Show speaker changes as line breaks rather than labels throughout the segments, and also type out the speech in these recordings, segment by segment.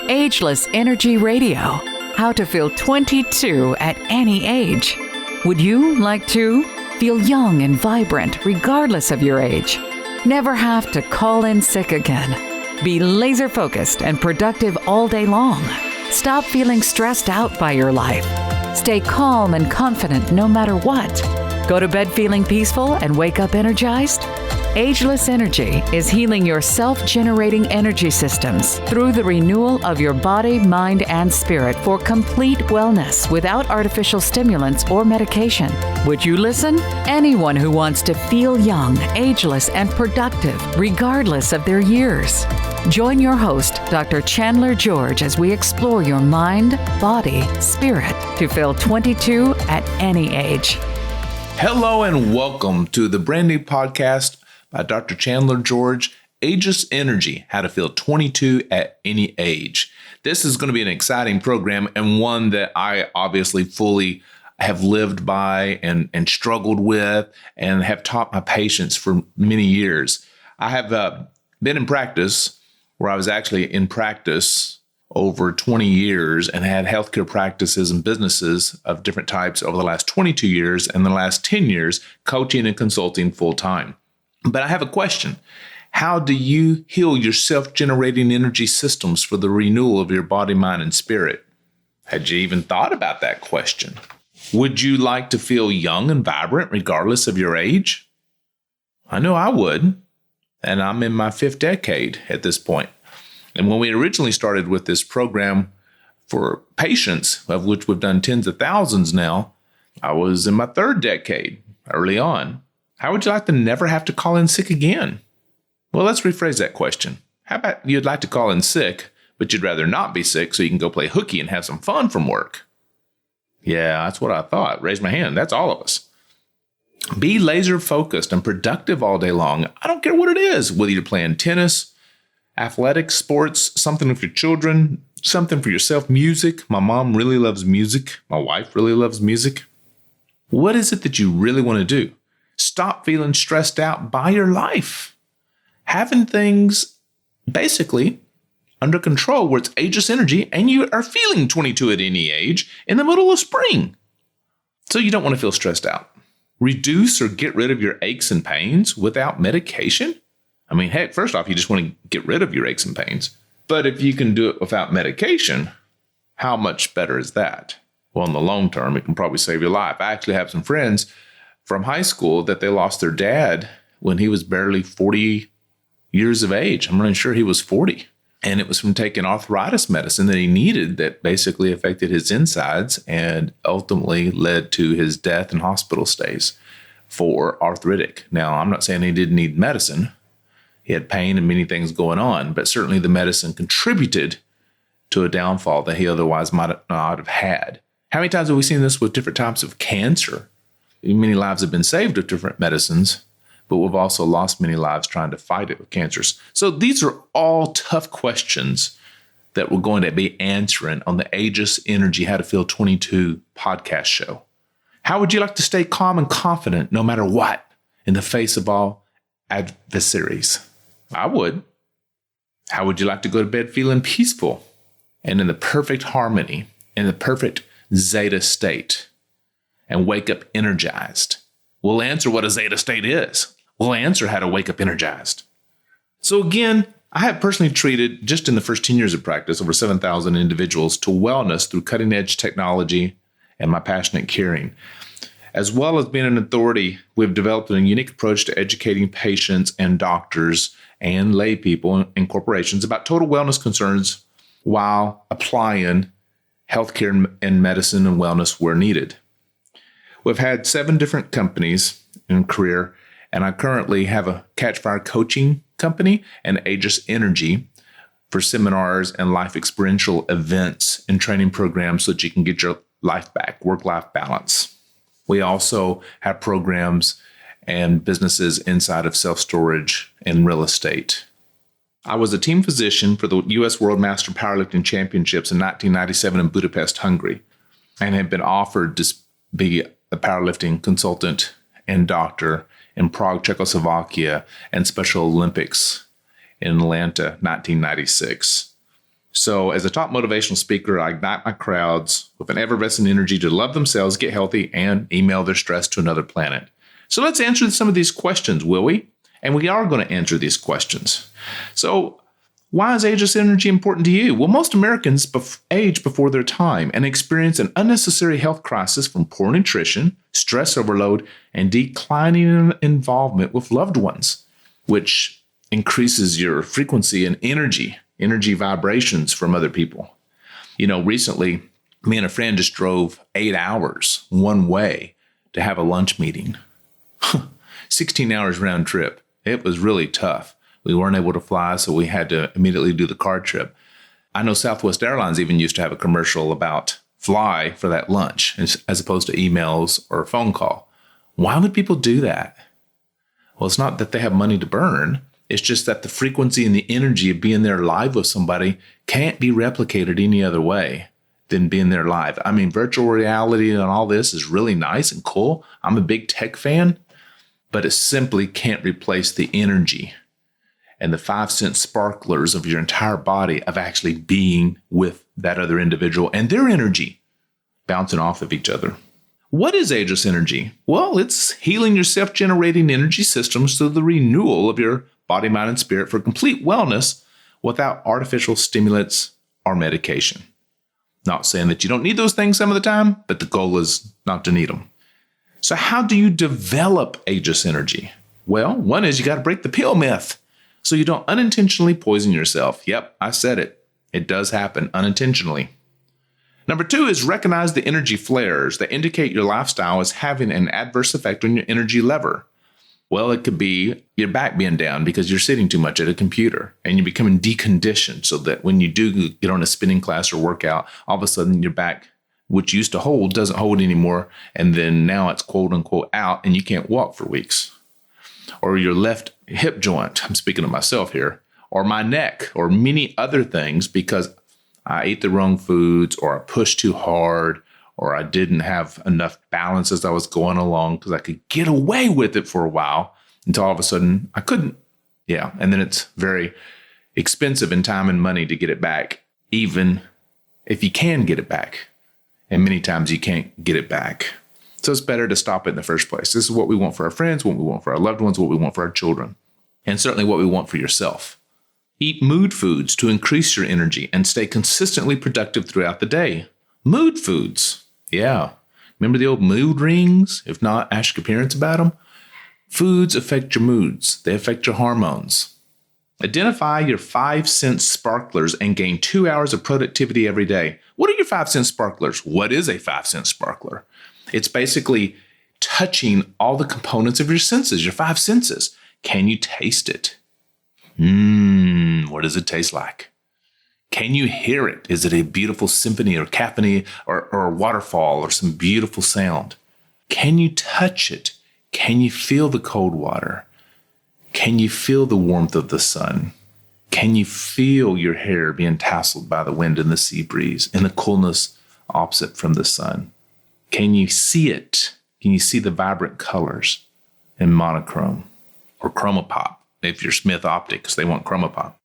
Ageless Energy Radio. How to feel 22 at any age. Would you like to feel young and vibrant regardless of your age? Never have to call in sick again. Be laser focused and productive all day long. Stop feeling stressed out by your life. Stay calm and confident no matter what. Go to bed feeling peaceful and wake up energized? Ageless Energy is healing your self-generating energy systems through the renewal of your body, mind, and spirit for complete wellness without artificial stimulants or medication. Would you listen? Anyone who wants to feel young, ageless, and productive, regardless of their years. Join your host, Dr. Chandler George, as we explore your mind, body, spirit to feel 22 at any age.
Hello and welcome to the brand new podcast by Dr. Chandler George, Ageless Energy, How to Feel 22 at Any Age. This is going to be an exciting program and one that I obviously fully have lived by and struggled with and have taught my patients for many years. I have been in practice where I was actually in practice over 20 years and had healthcare practices and businesses of different types over the last 22 years and the last 10 years coaching and consulting full time. But I have a question. How do you heal your self-generating energy systems for the renewal of your body, mind, and spirit? Had you even thought about that question? Would you like to feel young and vibrant regardless of your age? I know I would, and I'm in my 5th decade at this point. And when we originally started with this program for patients, of which we've done tens of thousands now, I was in my 3rd decade early on. How would you like to never have to call in sick again? Well, let's rephrase that question. How about you'd like to call in sick, but you'd rather not be sick so you can go play hooky and have some fun from work? Yeah, that's what I thought. Raise my hand. That's all of us. Be laser focused and productive all day long. I don't care what it is, whether you're playing tennis, athletics, sports, something with your children, something for yourself, music. My mom really loves music. My wife really loves music. What is it that you really want to do? Stop feeling stressed out by your life. Having things basically under control where it's ageless energy and you are feeling 22 at any age in the middle of spring. So you don't want to feel stressed out. Reduce or get rid of your aches and pains without medication. I mean, heck, first off, you just want to get rid of your aches and pains. But if you can do it without medication, how much better is that? Well, in the long term, it can probably save your life. I actually have some friends from high school that they lost their dad when he was barely 40 years of age. I'm really sure he was 40. And it was from taking arthritis medicine that he needed that basically affected his insides and ultimately led to his death and hospital stays for arthritic. Now, I'm not saying he didn't need medicine. He had pain and many things going on, but certainly the medicine contributed to a downfall that he otherwise might not have had. How many times have we seen this with different types of cancer? Many lives have been saved with different medicines, but we've also lost many lives trying to fight it with cancers. So these are all tough questions that we're going to be answering on the Ageless Energy How to Feel 22 podcast show. How would you like to stay calm and confident no matter what in the face of all adversaries? I would. How would you like to go to bed feeling peaceful and in the perfect harmony, in the perfect zeta state? And wake up energized? We'll answer what a zeta state is. We'll answer how to wake up energized. So again, I have personally treated, just in the first 10 years of practice, over 7,000 individuals to wellness through cutting-edge technology and my passionate caring. As well as being an authority, we've developed a unique approach to educating patients and doctors and lay people and corporations about total wellness concerns while applying healthcare and medicine and wellness where needed. We've had 7 different companies in career, and I currently have a Catch Fire coaching company and Ageless Energy for seminars and life experiential events and training programs so that you can get your life back, work-life balance. We also have programs and businesses inside of self-storage and real estate. I was a team physician for the U.S. World Master Powerlifting Championships in 1997 in Budapest, Hungary, and have been offered to be a powerlifting consultant and doctor in Prague, Czechoslovakia, and Special Olympics in Atlanta, 1996. So as a top motivational speaker, I ignite my crowds with an effervescent energy to love themselves, get healthy, and email their stress to another planet. So let's answer some of these questions, will we? And we are going to answer these questions. So why is ageless energy important to you? Well, most Americans age before their time and experience an unnecessary health crisis from poor nutrition, stress overload, and declining involvement with loved ones, which increases your frequency and energy vibrations from other people. Recently, me and a friend just drove 8 hours one way to have a lunch meeting. 16 hours round trip. It was really tough. We weren't able to fly, so we had to immediately do the car trip. I know Southwest Airlines even used to have a commercial about fly for that lunch as opposed to emails or a phone call. Why would people do that? Well, it's not that they have money to burn. It's just that the frequency and the energy of being there live with somebody can't be replicated any other way than being there live. I mean, virtual reality and all this is really nice and cool. I'm a big tech fan, but it simply can't replace the energy and the 5-cent sparklers of your entire body of actually being with that other individual and their energy bouncing off of each other. What is ageless energy? Well, it's healing your self-generating energy systems through the renewal of your body, mind, and spirit for complete wellness without artificial stimulants or medication. Not saying that you don't need those things some of the time, but the goal is not to need them. So how do you develop ageless energy? Well, one is you got to break the pill myth so you don't unintentionally poison yourself. Yep, I said it. It does happen unintentionally. Number 2 is recognize the energy flares that indicate your lifestyle is having an adverse effect on your energy lever. Well, it could be your back being down because you're sitting too much at a computer and you're becoming deconditioned so that when you do get on a spinning class or workout, all of a sudden your back, which used to hold, doesn't hold anymore. And then now it's quote unquote out and you can't walk for weeks. Or your left hip joint, I'm speaking of myself here, or my neck, or many other things because I ate the wrong foods or I pushed too hard or I didn't have enough balance as I was going along because I could get away with it for a while until all of a sudden I couldn't. Yeah. And then it's very expensive in time and money to get it back, even if you can get it back. And many times you can't get it back. So it's better to stop it in the first place. This is what we want for our friends, what we want for our loved ones, what we want for our children, and certainly what we want for yourself. Eat mood foods to increase your energy and stay consistently productive throughout the day. Mood foods. Yeah. Remember the old mood rings? If not, ask your parents about them. Foods affect your moods. They affect your hormones. Identify your 5-cent sparklers and gain 2 hours of productivity every day. What are your 5-cent sparklers? What is a 5-cent sparkler? It's basically touching all the components of your senses, your 5 senses. Can you taste it? What does it taste like? Can you hear it? Is it a beautiful symphony or cacophony or a waterfall or some beautiful sound? Can you touch it? Can you feel the cold water? Can you feel the warmth of the sun? Can you feel your hair being tousled by the wind and the sea breeze and the coolness opposite from the sun? Can you see it? Can you see the vibrant colors in monochrome or chromopop if you're Smith Optics, they want chromopop.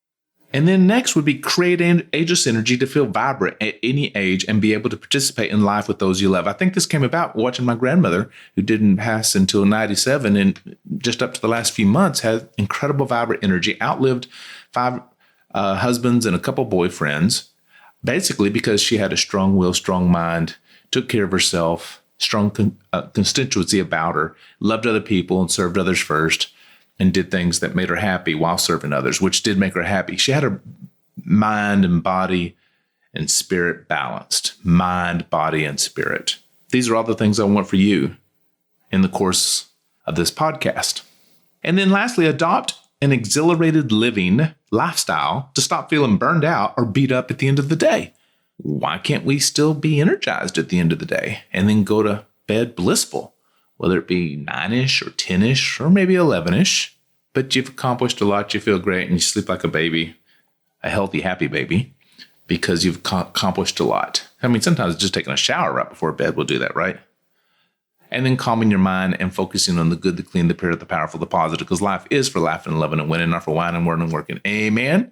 And then next would be create ageless energy to feel vibrant at any age and be able to participate in life with those you love. I think this came about watching my grandmother, who didn't pass until 97, and just up to the last few months had incredible vibrant energy, outlived 5 husbands and a couple boyfriends, basically because she had a strong will, strong mind, took care of herself, strong constituency about her, loved other people and served others first, and did things that made her happy while serving others, which did make her happy. She had her mind and body and spirit balanced. Mind, body, and spirit. These are all the things I want for you in the course of this podcast. And then lastly, adopt an exhilarated living lifestyle to stop feeling burned out or beat up at the end of the day. Why can't we still be energized at the end of the day and then go to bed blissful? Whether it be 9-ish or 10-ish or maybe 11-ish, but you've accomplished a lot, you feel great, and you sleep like a baby, a healthy, happy baby, because you've accomplished a lot. I mean, sometimes just taking a shower right before bed will do that, right? And then calming your mind and focusing on the good, the clean, the pure, the powerful, the positive, because life is for laughing and loving and winning, not for whining, wording, and working. Amen?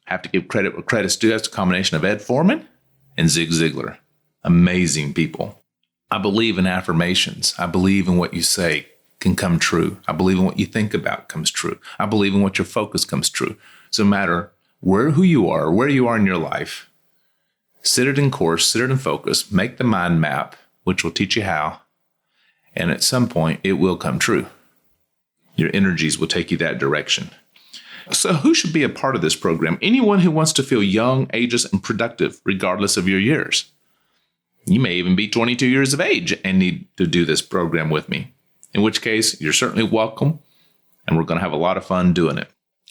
Have to give credit where credit's due. That's a combination of Ed Foreman and Zig Ziglar. Amazing people. I believe in affirmations. I believe in what you say can come true. I believe in what you think about comes true. I believe in what your focus comes true. So no matter who you are, where you are in your life, sit it in course, sit it in focus, make the mind map, which will teach you how. And at some point, it will come true. Your energies will take you that direction. So who should be a part of this program? Anyone who wants to feel young, ageless, and productive, regardless of your years. You may even be 22 years of age and need to do this program with me, in which case you're certainly welcome, and we're going to have a lot of fun doing it.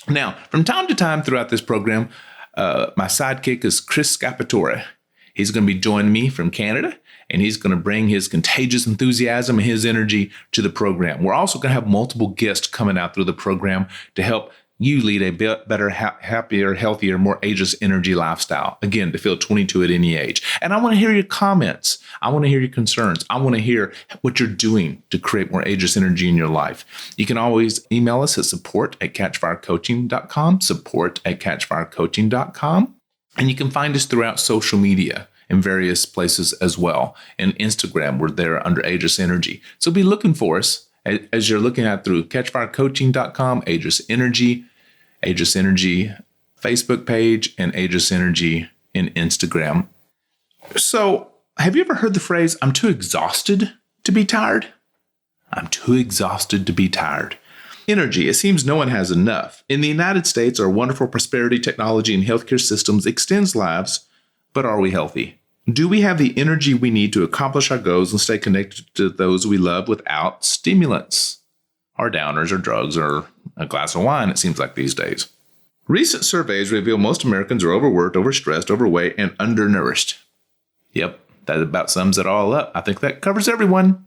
Now, from time to time throughout this program, my sidekick is Chris Scapatore. He's going to be joining me from Canada, and he's going to bring his contagious enthusiasm and his energy to the program. We're also going to have multiple guests coming out through the program to help you lead a better, happier, healthier, more ageless energy lifestyle. Again, to feel 22 at any age. And I want to hear your comments. I want to hear your concerns. I want to hear what you're doing to create more ageless energy in your life. You can always email us at support@catchfirecoaching.com, support@catchfirecoaching.com. And you can find us throughout social media in various places as well. And Instagram, we're there under Ageless Energy. So be looking for us as you're looking at through catchfirecoaching.com, Ageless Energy Facebook page, and Ageless Energy in Instagram. So have you ever heard the phrase, I'm too exhausted to be tired? I'm too exhausted to be tired. Energy, it seems no one has enough. In the United States, our wonderful prosperity, technology, and healthcare systems extends lives, but are we healthy? Do we have the energy we need to accomplish our goals and stay connected to those we love without stimulants, or downers, or drugs, or a glass of wine, it seems like these days? Recent surveys reveal most Americans are overworked, overstressed, overweight, and undernourished. Yep, that about sums it all up. I think that covers everyone.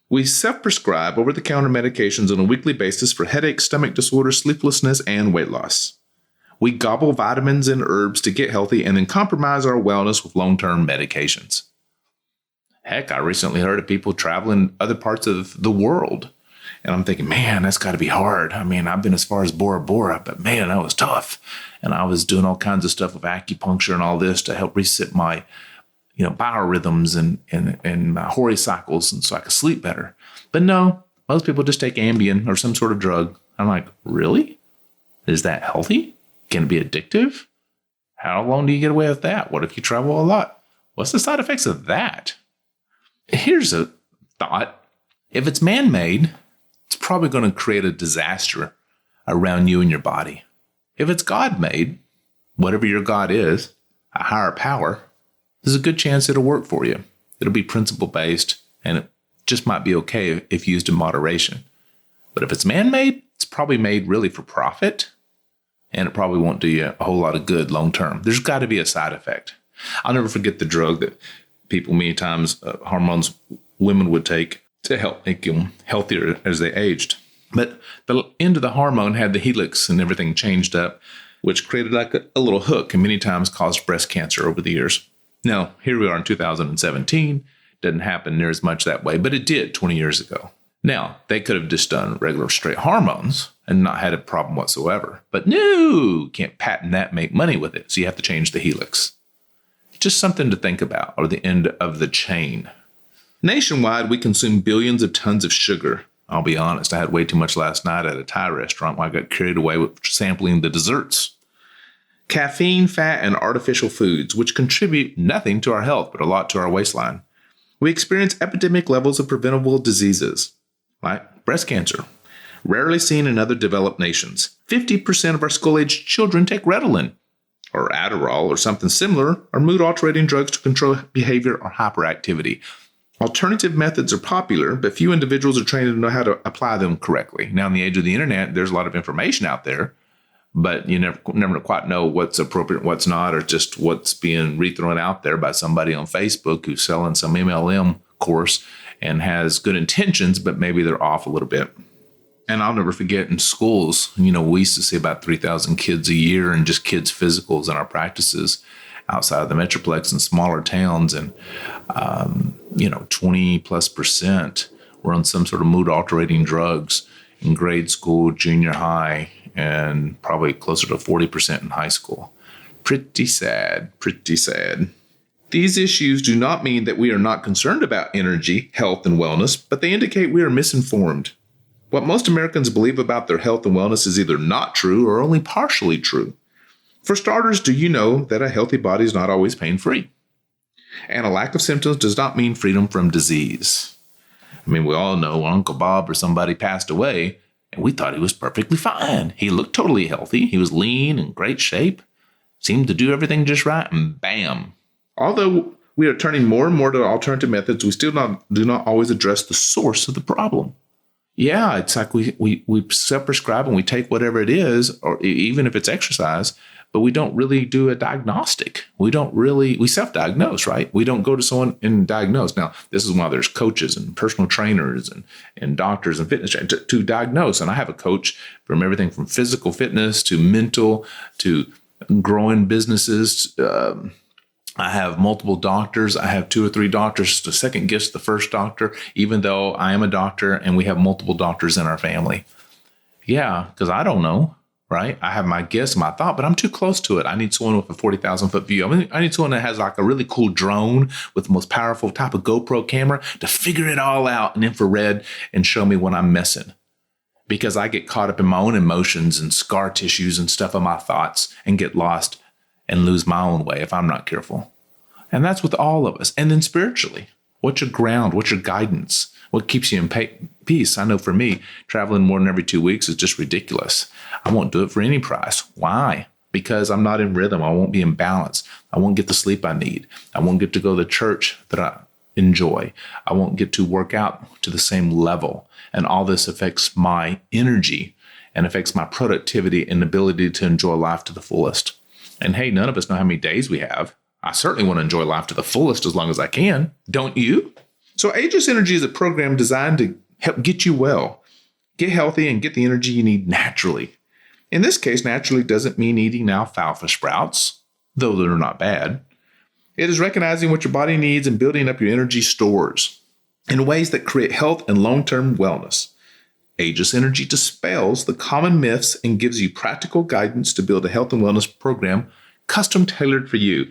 We self-prescribe over-the-counter medications on a weekly basis for headaches, stomach disorders, sleeplessness, and weight loss. We gobble vitamins and herbs to get healthy and then compromise our wellness with long-term medications. Heck, I recently heard of people traveling other parts of the world. And I'm thinking, man, that's got to be hard. I mean, I've been as far as Bora Bora, but man, that was tough. And I was doing all kinds of stuff with acupuncture and all this to help reset my, biorhythms and my Hori cycles, and so I could sleep better. But no, most people just take Ambien or some sort of drug. I'm like, really? Is that healthy? Can it be addictive? How long do you get away with that? What if you travel a lot? What's the side effects of that? Here's a thought. If it's man-made, it's probably going to create a disaster around you and your body. If it's God-made, whatever your God is, a higher power, there's a good chance it'll work for you. It'll be principle-based, and it just might be okay if used in moderation. But if it's man-made, it's probably made really for profit, and it probably won't do you a whole lot of good long-term. There's got to be a side effect. I'll never forget the drug that people many times, hormones women would take to help make them healthier as they aged. But the end of the hormone had the helix and everything changed up, which created like a little hook and many times caused breast cancer over the years. Now, here we are in 2017. Doesn't happen near as much that way, but it did 20 years ago. Now, they could have just done regular straight hormones and not had a problem whatsoever. But no, can't patent that, make money with it. So you have to change the helix. Just something to think about, or the end of the chain. Nationwide, we consume billions of tons of sugar. I'll be honest, I had way too much last night at a Thai restaurant where I got carried away with sampling the desserts. Caffeine, fat, and artificial foods, which contribute nothing to our health, but a lot to our waistline. We experience epidemic levels of preventable diseases, like breast cancer, rarely seen in other developed nations. 50% of our school-aged children take Ritalin, or Adderall, or something similar, or mood-altering drugs to control behavior or hyperactivity. Alternative methods are popular, but few individuals are trained to know how to apply them correctly. Now, in the age of the internet, there's a lot of information out there, but you never quite know what's appropriate, what's not, or just what's being rethrown out there by somebody on Facebook who's selling some MLM course and has good intentions, but maybe they're off a little bit. And I'll never forget in schools, we used to see about 3,000 kids a year and just kids' physicals in our practices outside of the Metroplex in smaller towns. And, 20+% were on some sort of mood altering drugs in grade school, junior high, and probably closer to 40% in high school. Pretty sad, pretty sad. These issues do not mean that we are not concerned about energy, health, and wellness, but they indicate we are misinformed. What most Americans believe about their health and wellness is either not true or only partially true. For starters, do you know that a healthy body is not always pain-free? And a lack of symptoms does not mean freedom from disease. I mean, we all know Uncle Bob or somebody passed away, and we thought he was perfectly fine. He looked totally healthy. He was lean and great shape, seemed to do everything just right, and bam. Although we are turning more and more to alternative methods, we still do not always address the source of the problem. Yeah, it's like we self-prescribe and we take whatever it is, or even if it's exercise, but we don't really do a diagnostic. We self-diagnose, right? We don't go to someone and diagnose. Now, this is why there's coaches and personal trainers and doctors and fitness trainers to diagnose. And I have a coach from everything from physical fitness to mental to growing businesses. I have multiple doctors. I have 2 or 3 doctors to second guess the first doctor, even though I am a doctor and we have multiple doctors in our family. Yeah, because I don't know, right? I have my guess, my thought, but I'm too close to it. I need someone with a 40,000 foot view. I need someone that has like a really cool drone with the most powerful type of GoPro camera to figure it all out in infrared and show me when I'm missing. Because I get caught up in my own emotions and scar tissues and stuff of my thoughts and get lost and lose my own way if I'm not careful. And that's with all of us. And then spiritually, what's your ground? What's your guidance? What keeps you in peace? I know for me, traveling more than every 2 weeks is just ridiculous. I won't do it for any price. Why? Because I'm not in rhythm. I won't be in balance. I won't get the sleep I need. I won't get to go to the church that I enjoy. I won't get to work out to the same level. And all this affects my energy and affects my productivity and ability to enjoy life to the fullest. And hey, none of us know how many days we have. I certainly want to enjoy life to the fullest as long as I can. Don't you? So Ageless Energy is a program designed to help get you well, get healthy, and get the energy you need naturally. In this case, naturally doesn't mean eating alfalfa sprouts, though they're not bad. It is recognizing what your body needs and building up your energy stores in ways that create health and long-term wellness. Ageless Energy dispels the common myths and gives you practical guidance to build a health and wellness program custom tailored for you.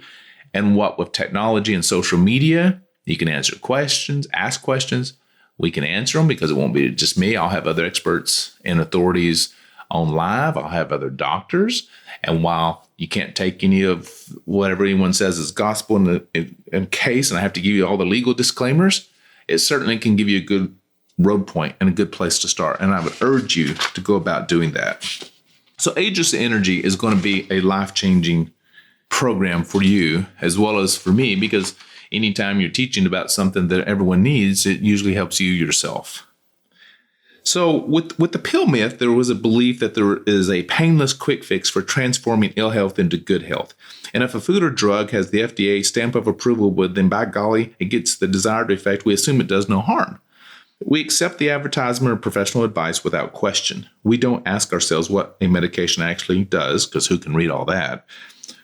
And what with technology and social media, you can answer questions, ask questions. We can answer them because it won't be just me. I'll have other experts and authorities on live. I'll have other doctors. And while you can't take any of whatever anyone says is gospel in case, and I have to give you all the legal disclaimers, it certainly can give you a good road point and a good place to start. And I would urge you to go about doing that. So Ageless Energy is going to be a life-changing program for you as well as for me, because anytime you're teaching about something that everyone needs, it usually helps you yourself. So with the pill myth, there was a belief that there is a painless quick fix for transforming ill health into good health. And if a food or drug has the FDA stamp of approval, then by golly, it gets the desired effect, we assume it does no harm. We accept the advertisement or professional advice without question. We don't ask ourselves what a medication actually does, because who can read all that,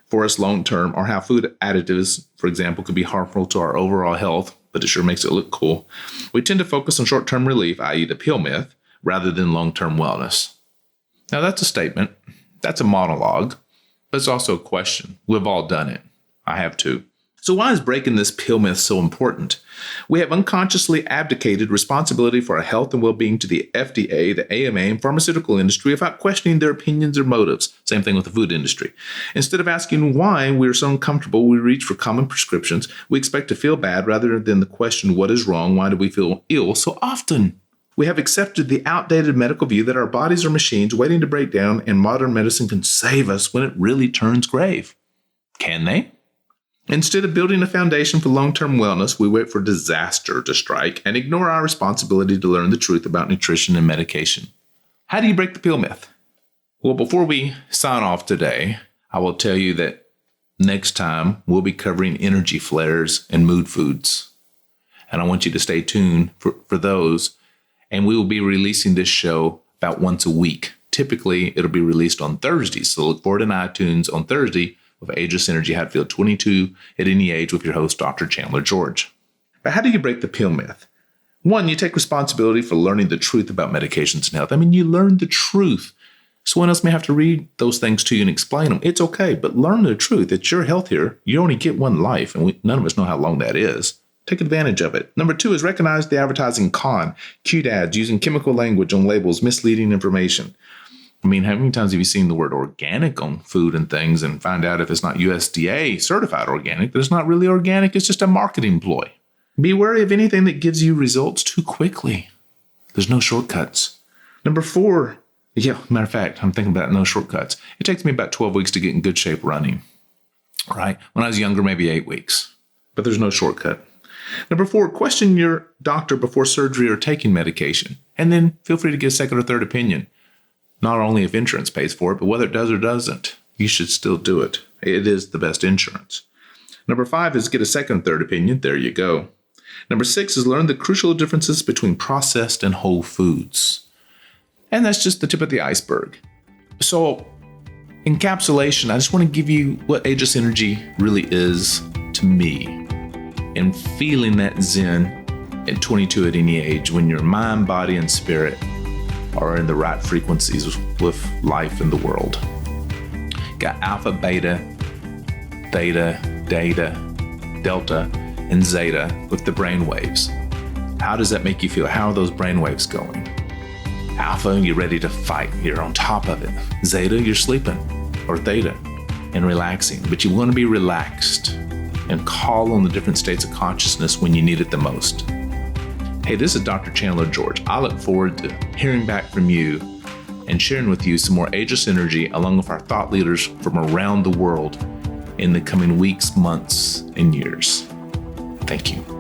for us long-term, or how food additives, for example, could be harmful to our overall health, but it sure makes it look cool. We tend to focus on short-term relief, i.e. the pill myth, rather than long-term wellness. Now that's a statement. That's a monologue. But it's also a question. We've all done it. I have too. So why is breaking this pill myth so important? We have unconsciously abdicated responsibility for our health and well-being to the FDA, the AMA, and pharmaceutical industry without questioning their opinions or motives. Same thing with the food industry. Instead of asking why we are so uncomfortable, we reach for common prescriptions. We expect to feel bad rather than the question, what is wrong? Why do we feel ill so often? We have accepted the outdated medical view that our bodies are machines waiting to break down and modern medicine can save us when it really turns grave. Can they? Instead of building a foundation for long-term wellness, we wait for disaster to strike and ignore our responsibility to learn the truth about nutrition and medication. How do you break the pill myth? Well, before we sign off today, I will tell you that next time we'll be covering energy flares and mood foods. And I want you to stay tuned for those. And we will be releasing this show about once a week. Typically, it'll be released on Thursdays. So look forward in iTunes on Thursday with Ageless Energy, How to Feel 22 at Any Age with your host, Dr. Chandler George. But how do you break the pill myth? One, you take responsibility for learning the truth about medications and health. I mean, you learn the truth. Someone else may have to read those things to you and explain them. It's okay, but learn the truth. It's your health here. You only get one life, and none of us know how long that is. Take advantage of it. Number 2 is recognize the advertising con. Cute ads using chemical language on labels, misleading information. I mean, how many times have you seen the word organic on food and things and find out if it's not USDA certified organic, that it's not really organic, it's just a marketing ploy. Be wary of anything that gives you results too quickly. There's no shortcuts. Number 4, matter of fact, I'm thinking about no shortcuts. It takes me about 12 weeks to get in good shape running, right? When I was younger, maybe 8 weeks, but there's no shortcut. Number 4, question your doctor before surgery or taking medication, and then feel free to get a second or third opinion. Not only if insurance pays for it, but whether it does or doesn't, you should still do it. It is the best insurance. Number 5 is get a second, third opinion. There you go. Number 6 is learn the crucial differences between processed and whole foods. And that's just the tip of the iceberg. So, encapsulation, I just want to give you what Ageless Energy really is to me. And feeling that zen at 22 at any age when your mind, body, and spirit are in the right frequencies with life in the world. Got alpha, beta, theta, delta, and zeta with the brain waves. How does that make you feel? How are those brain waves going? Alpha, you're ready to fight. You're on top of it. Zeta, you're sleeping. Or theta, and relaxing. But you want to be relaxed and call on the different states of consciousness when you need it the most. Hey, this is Dr. Chandler George. I look forward to hearing back from you and sharing with you some more Ageless Energy along with our thought leaders from around the world in the coming weeks, months, and years. Thank you.